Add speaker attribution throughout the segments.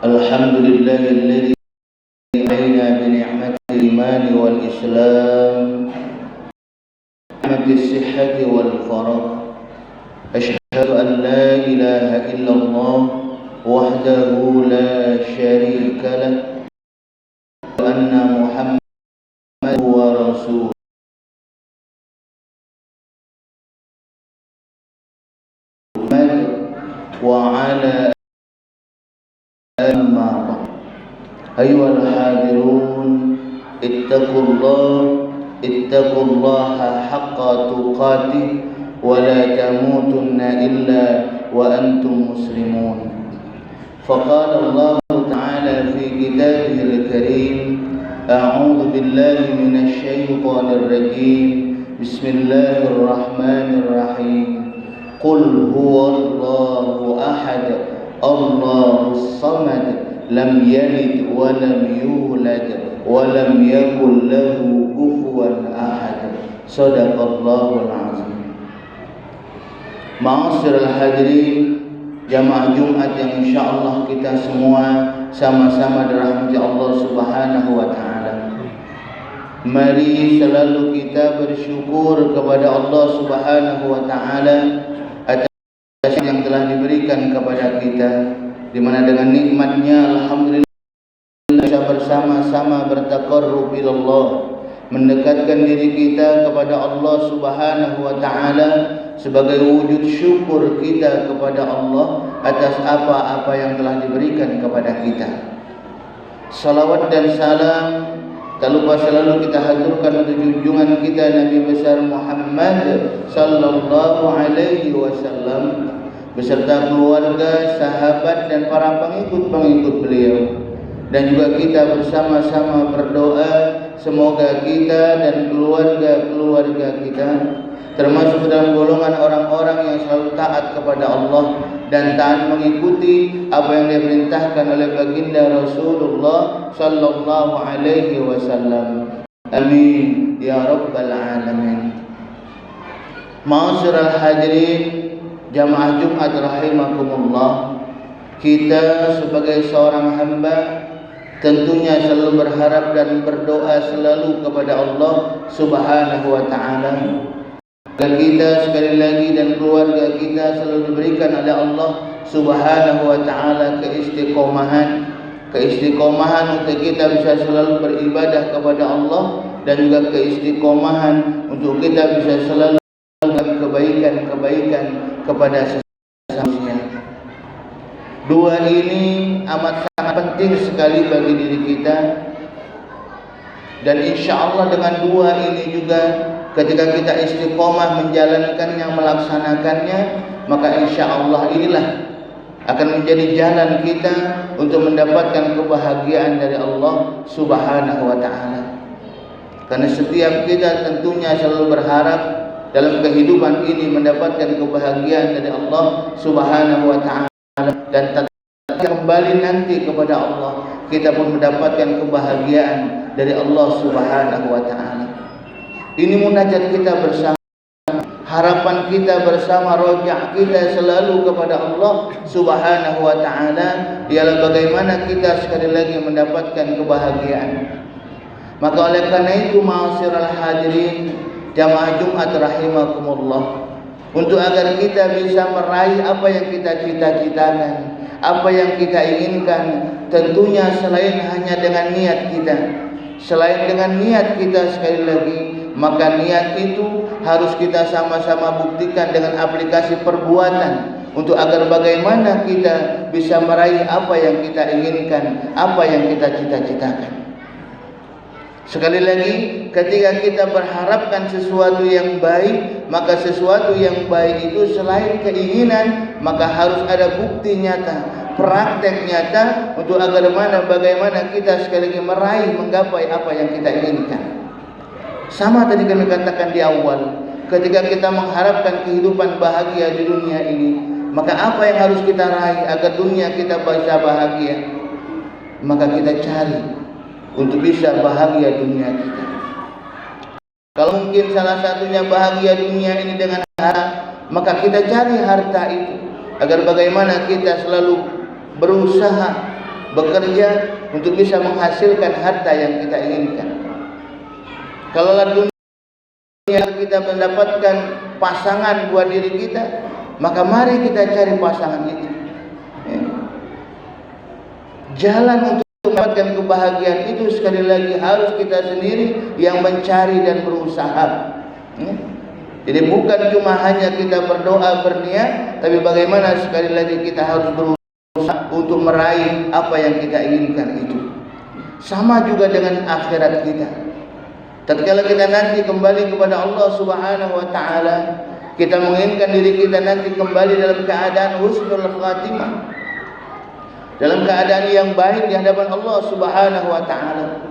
Speaker 1: Alhamdulillahilladzi alaina bi ni'matil iman wal islam ni'matis sihhati wal farah. Asyhadu an la ilaha illallah wahdahu la syarika lah wa anna muhammadan wa rasul wa ala ayyuhal hadirun ittaqullaha haqqa tuqatih wa la tamutunna illa wa antum muslimun. Faqala Allah ta'ala fi kitabihil karim, a'udzu billahi minasy syaithanir rajim, bismillahirrahmanirrahim. Qul huwallahu ahad, Allahus samad, lam yalid wa lam yulad wa lam yakul lahu kufuwan ahad. Shadaqallahul azim. Ma'asyiral hadirin, jamaah Jumat yang insyaallah kita semua sama-sama dirahmati Allah Subhanahu wa taala. Mari selalu kita bersyukur kepada Allah Subhanahu wa taala atas yang telah diberikan kepada kita, di mana dengan nikmatnya alhamdulillah bisa bersama-sama bertaqarrub ilallah, mendekatkan diri kita kepada Allah Subhanahu wa taala sebagai wujud syukur kita kepada Allah atas apa-apa yang telah diberikan kepada kita. Salawat dan salam tak lupa selalu kita haturkan untuk junjungan kita Nabi besar Muhammad sallallahu alaihi wasallam beserta keluarga, sahabat dan para pengikut-pengikut beliau. Dan juga kita bersama-sama berdoa semoga kita dan keluarga-keluarga kita termasuk dalam golongan orang-orang yang selalu taat kepada Allah dan taat mengikuti apa yang diperintahkan oleh baginda Rasulullah sallallahu alaihi wasallam. Amin ya rabbal alamin. Ma'asyiral hadirin, jamaah Jumat rahimakumullah, kita sebagai seorang hamba tentunya selalu berharap dan berdoa selalu kepada Allah Subhanahu wa taala agar kita sekali lagi dan keluarga kita selalu diberikan oleh Allah Subhanahu wa taala keistiqomahan untuk kita bisa selalu beribadah kepada Allah, dan juga keistiqomahan untuk kita bisa selalu melakukan kebaikan-kebaikan kepada sesama. Dua ini amat sangat penting sekali bagi diri kita, dan insya Allah dengan dua ini juga ketika kita istiqomah menjalankannya, melaksanakannya, maka insya Allah inilah akan menjadi jalan kita untuk mendapatkan kebahagiaan dari Allah Subhanahu wa ta'ala. Karena setiap kita tentunya selalu berharap dalam kehidupan ini mendapatkan kebahagiaan dari Allah Subhanahu wa ta'ala, dan kembali nanti kepada Allah kita pun mendapatkan kebahagiaan dari Allah Subhanahu wa ta'ala. Ini munajat kita bersama, harapan kita bersama, rojak kita selalu kepada Allah Subhanahu wa ta'ala ialah bagaimana kita sekali lagi mendapatkan kebahagiaan. Maka oleh karena itu ma'asyiral hadirin jamaah Jumat rahimakumullah, untuk agar kita bisa meraih apa yang kita cita-citakan, apa yang kita inginkan, tentunya selain hanya dengan niat kita, selain dengan niat kita sekali lagi, maka niat itu harus kita sama-sama buktikan dengan aplikasi perbuatan, untuk agar bagaimana kita bisa meraih apa yang kita inginkan, apa yang kita cita-citakan. Sekali lagi, ketika kita berharapkan sesuatu yang baik, maka sesuatu yang baik itu selain keinginan, maka harus ada bukti nyata, praktek nyata, untuk agar bagaimana kita sekali lagi meraih, menggapai apa yang kita inginkan. Sama tadi kami katakan di awal, ketika kita mengharapkan kehidupan bahagia di dunia ini, maka apa yang harus kita raih agar dunia kita bisa bahagia? Maka kita cari untuk bisa bahagia dunia kita. Kalau mungkin salah satunya bahagia dunia ini dengan harta, maka kita cari harta itu, agar bagaimana kita selalu berusaha, bekerja untuk bisa menghasilkan harta yang kita inginkan. Kalau dunia kita mendapatkan pasangan buat diri kita, maka mari kita cari pasangan itu. Jalan untuk mendapatkan kebahagiaan itu sekali lagi harus kita sendiri yang mencari dan berusaha. Jadi bukan cuma hanya kita berdoa berniat, tapi bagaimana sekali lagi kita harus berusaha untuk meraih apa yang kita inginkan itu. Sama juga dengan akhirat kita. Tatkala kita nanti kembali kepada Allah Subhanahu wa taala, kita menginginkan diri kita nanti kembali dalam keadaan husnul khatimah, dalam keadaan yang baik di hadapan Allah Subhanahu wa taala.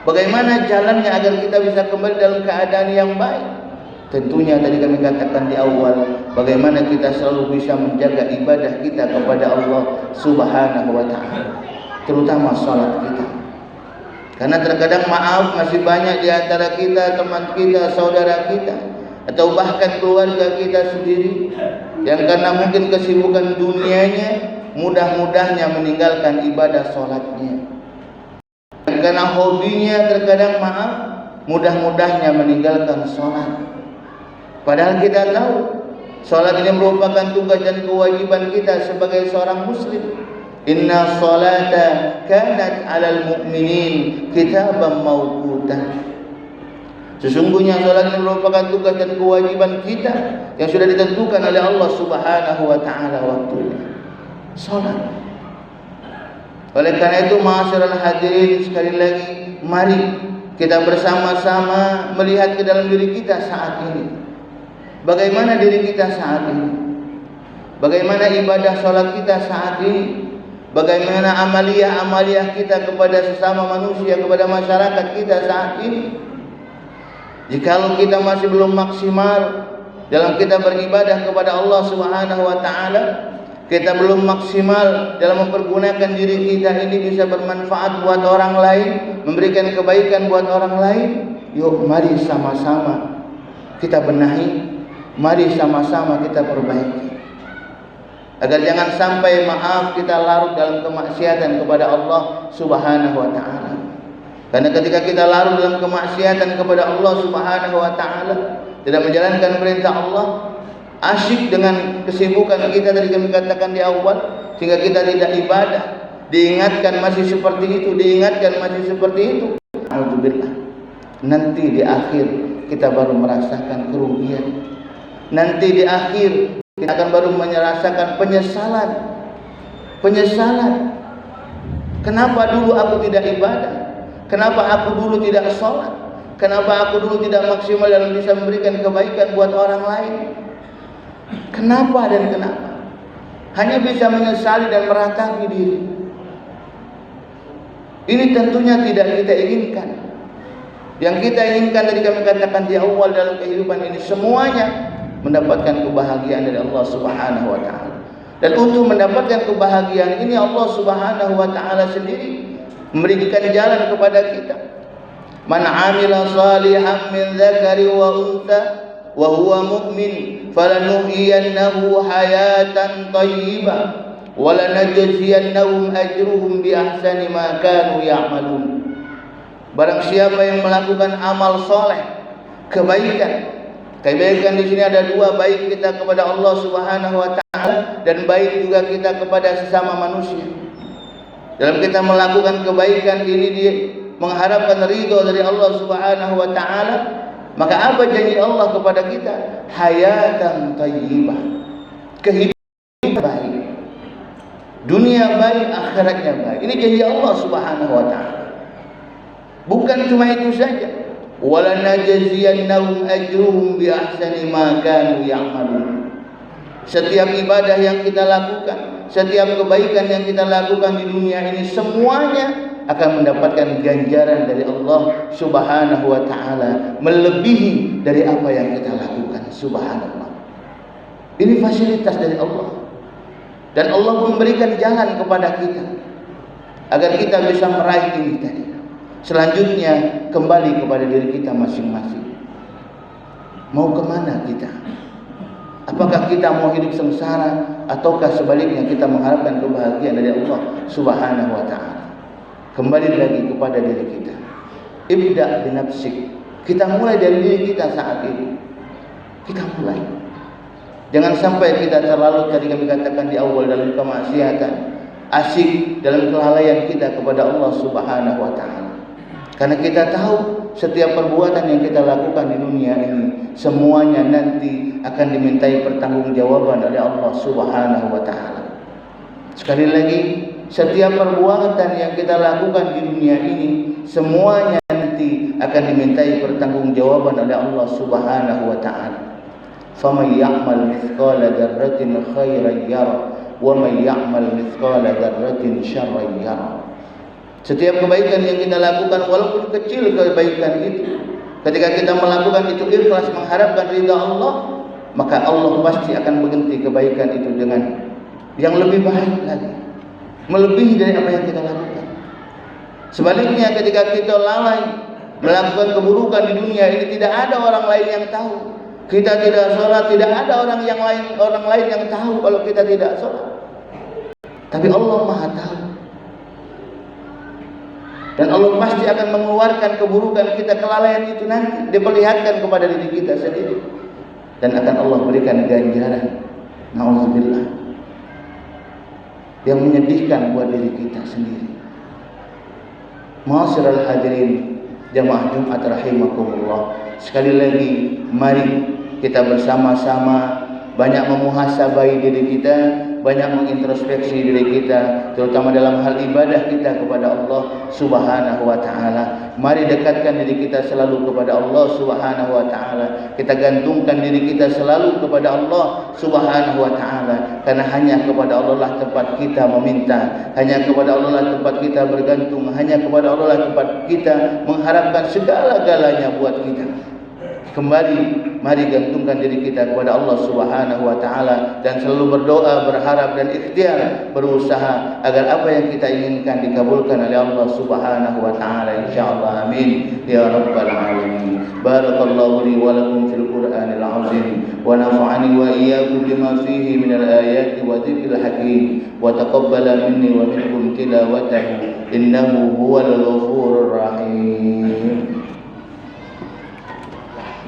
Speaker 1: Bagaimana jalannya agar kita bisa kembali dalam keadaan yang baik? Tentunya tadi kami katakan di awal, bagaimana kita selalu bisa menjaga ibadah kita kepada Allah Subhanahu wa taala, terutama salat kita. Karena terkadang maaf masih banyak di antara kita, teman kita, saudara kita, atau bahkan keluarga kita sendiri yang karena mungkin kesibukan dunianya mudah-mudahnya meninggalkan ibadah sholatnya. Dan karena hobinya terkadang maaf mudah-mudahnya meninggalkan sholat. Padahal kita tahu sholat ini merupakan tugas dan kewajiban kita sebagai seorang muslim. Inna sholata kanat 'alal mu'minin kitaban mawqutan. Sesungguhnya sholat ini merupakan tugas dan kewajiban kita yang sudah ditentukan oleh Allah Subhanahu wa taala waktunya. Sholat. Oleh karena itu ma'asyiral hadirin sekali lagi, mari kita bersama-sama melihat ke dalam diri kita saat ini. Bagaimana diri kita saat ini? Bagaimana ibadah sholat kita saat ini? Bagaimana amaliyah kita kepada sesama manusia, kepada masyarakat kita saat ini? Jikalau kita masih belum maksimal dalam kita beribadah kepada Allah Subhanahu wa taala, kita belum maksimal dalam mempergunakan diri kita ini bisa bermanfaat buat orang lain, memberikan kebaikan buat orang lain, yuk mari sama-sama kita benahi, mari sama-sama kita perbaiki, agar jangan sampai maaf kita larut dalam kemaksiatan kepada Allah Subhanahu wa taala. Karena ketika kita larut dalam kemaksiatan kepada Allah Subhanahu wa taala, tidak menjalankan perintah Allah, asyik dengan kesibukan kita tadi kami katakan di awal, sehingga kita tidak ibadah, diingatkan masih seperti itu, diingatkan masih seperti itu. Alhamdulillah, nanti di akhir kita baru merasakan kerugian. Nanti di akhir kita akan baru merasakan penyesalan. Kenapa dulu aku tidak ibadah? Kenapa aku dulu tidak sholat? Kenapa aku dulu tidak maksimal dalam bisa memberikan kebaikan buat orang lain? Kenapa dan kenapa? Hanya bisa menyesali dan meratapi diri. Ini tentunya tidak kita inginkan. Yang kita inginkan tadi kami katakan di awal dalam kehidupan ini semuanya mendapatkan kebahagiaan dari Allah Subhanahu wa taala. Dan untuk mendapatkan kebahagiaan ini Allah Subhanahu wa taala sendiri memberikan jalan kepada kita. Man 'amila shalihan min dzakari wa untha wa huwa mu'min falanuhyiyannahu hayatan thayyibah wa lanajziyannahum ajruhum bi ahsani ma kanu ya'malun. Barang siapa yang melakukan amal soleh, kebaikan di sini ada dua, baik kita kepada Allah Subhanahu wa taala dan baik juga kita kepada sesama manusia. Dalam kita melakukan kebaikan ini dia mengharapkan ridho dari Allah Subhanahu wa taala, maka apa janji Allah kepada kita? Hayatan thayyibah, kehidupan baik, dunia baik, akhiratnya baik. Ini janji Allah Subhanahu wa taala. Bukan cuma itu saja, wala najziyannahum ajruhum bi ahsani ma kanu ya'malun. Setiap ibadah yang kita lakukan, setiap kebaikan yang kita lakukan di dunia ini, semuanya akan mendapatkan ganjaran dari Allah Subhanahu wa taala melebihi dari apa yang kita lakukan. Subhanallah. Ini fasilitas dari Allah. Dan Allah memberikan jalan kepada kita agar kita bisa meraih ini tadi. Selanjutnya kembali kepada diri kita masing-masing. Mau kemana kita? Apakah kita mau hidup sengsara ataukah sebaliknya kita mengharapkan kebahagiaan dari Allah Subhanahu wa taala? Kembali lagi kepada diri kita. Ibda' binafsik. Kita mulai dari diri kita saat ini. Kita mulai. Jangan sampai kita terlalu, tadi kami katakan di awal, dalam kemaksiatan, asyik dalam kelalaian kita kepada Allah Subhanahu wa taala. Karena kita tahu setiap perbuatan yang kita lakukan di dunia ini semuanya nanti akan dimintai pertanggungjawaban oleh Allah Subhanahu wa taala. Sekali lagi, setiap perbuatan yang kita lakukan di dunia ini semuanya nanti akan dimintai pertanggungjawaban oleh Allah Subhanahu wa taala. Faman ya'mal mithqala dzarratin khairan yara wa man ya'mal mithqala dzarratin syarran yara. Setiap kebaikan yang kita lakukan, walaupun kecil kebaikan itu, ketika kita melakukan itu ikhlas mengharapkan ridha Allah, maka Allah pasti akan mengganti kebaikan itu dengan yang lebih baik lagi, melebihi dari apa yang kita lakukan. Sebaliknya, ketika kita lalai melakukan keburukan di dunia ini, tidak ada orang lain yang tahu. Kita tidak sholat, tidak ada orang lain yang tahu kalau kita tidak sholat. Tapi Allah Maha tahu. Dan Allah pasti akan mengeluarkan keburukan kita, kelalaian itu nanti diperlihatkan kepada diri kita sendiri, dan akan Allah berikan ganjaran, na'udzubillah, yang menyedihkan buat diri kita sendiri. Ma'asyiral hadirin jamaah Jumat rahimakumullah, sekali lagi mari kita bersama-sama banyak memuhasabai diri kita, banyak mengintrospeksi diri kita, terutama dalam hal ibadah kita kepada Allah Subhanahu wa taala. Mari dekatkan diri kita selalu kepada Allah Subhanahu wa taala. Kita gantungkan diri kita selalu kepada Allah Subhanahu wa taala, karena hanya kepada Allah lah tempat kita meminta, hanya kepada Allah lah tempat kita bergantung, hanya kepada Allah lah tempat kita mengharapkan segala-galanya buat kita. Kembali, mari gantungkan diri kita kepada Allah Subhanahu wa taala dan selalu berdoa, berharap dan ikhtiar, berusaha agar apa yang kita inginkan dikabulkan oleh Allah Subhanahu wa taala, insyaallah. Amin ya rabbal alamin. Barakallahu li wa lakum fil Qur'anil azim wa nafa'ani wa iyyakum bima fihi minal ayati wa dzikril hakim wa taqabbala minni wa minkum tilawatahu innahu huwal ghafurur rahim.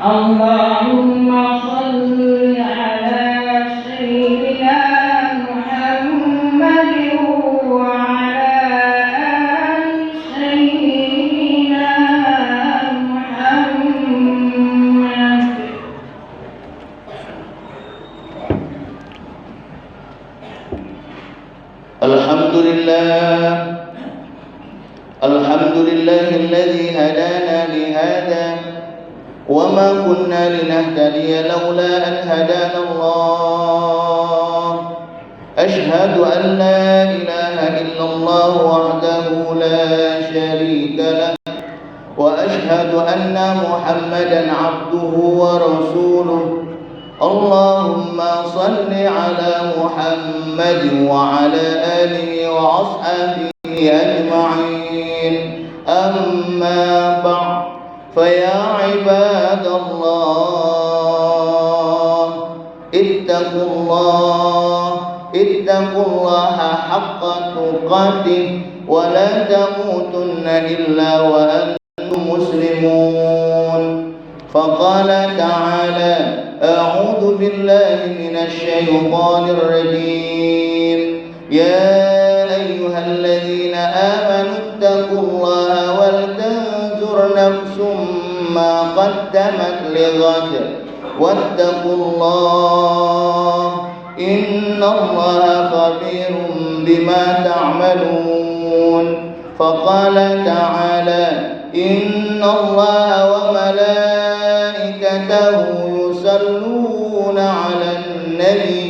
Speaker 2: Allahumma salli ala sayyidina Muhammad wa ala ali sayyidina Muhammad.
Speaker 1: Alhamdulillahilladzi hadana li hadha وما كنا لنهتدي لولا أن هدانا الله أشهد أن لا إله إلا الله وحده لا شريك له وأشهد أن محمدا عبده ورسوله اللهم صل على محمد وعلى آله وأصحابه أجمعين أما بعد فيا عباد الله اتقوا الله حق تقاته ولا تموتن إلا وأنتم المسلمون. فقال تعالى: أعوذ بالله من الشيطان الرجيم. يا أيها الذين آمنوا اتقوا الله ولتنظر نفس ما قدمت لغد واتقوا الله إن الله خبير بما تعملون. فقال تعالى: إن الله وملائكته يصلون على النبي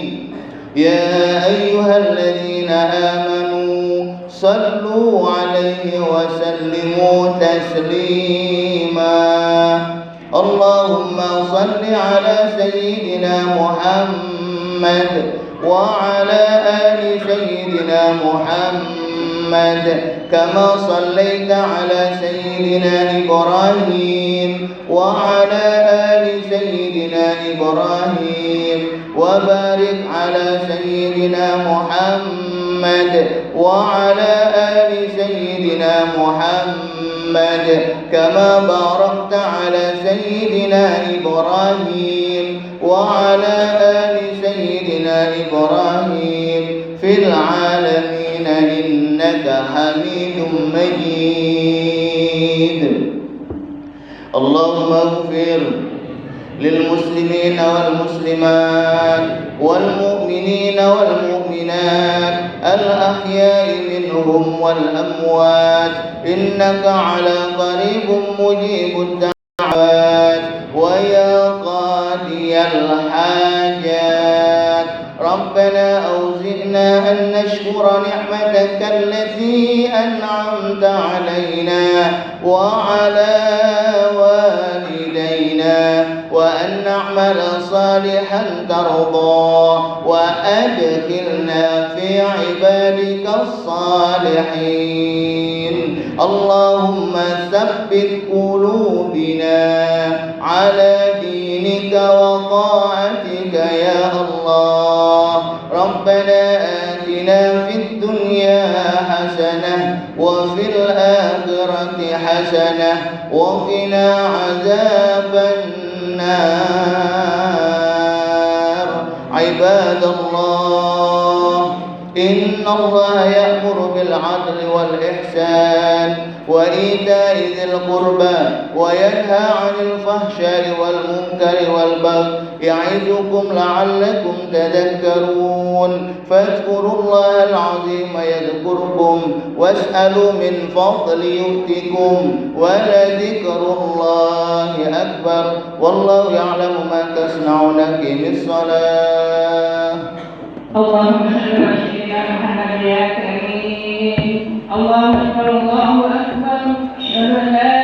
Speaker 1: يا أيها الذين آمنوا صلوا عليه وسلموا تسليما. اللهم صل على سيدنا محمد وعلى آل سيدنا محمد كما صليت على سيدنا إبراهيم وعلى آل سيدنا إبراهيم وبارك على سيدنا محمد وعلى آل سيدنا محمد كما باركت على سيدنا إبراهيم وعلى آل سيدنا إبراهيم في العالمين إنك حميد مجيد. اللهم اغفر للمسلمين والمسلمات والمؤمنين والمؤمنات الأحياء منهم والأموات إنك على قريب مجيب الدعوات ويا قاضي الحاجات. ربنا أوزعنا أن نشكر نعمتك التي أنعمت علينا وعلى والدينا وأن نعمل صالحا ترضى وأدخلنا في عبادك الصالحين. اللهم ثبت قلوبنا على دينك وطاعتك يا الله. ربنا آتنا في الدنيا حسنة وفي الآخرة حسنة وقنا عذاب النار. عباد الله، إن الله يأمر بالعدل والإحسان وإيتاء ذي القربى وينهى عن الفحشاء والمنكر والبغي يعظكم لعلكم تذكرون. فاذكروا الله العظيم يذكركم واسألوا من فضل يؤتكم ولذكر الله أكبر والله يعلم ما تصنعون. أقم الصلاة.
Speaker 2: اللهم صل على سيدنا محمد يا كريم. الله أكبر الله أكبر. أشهد أن لا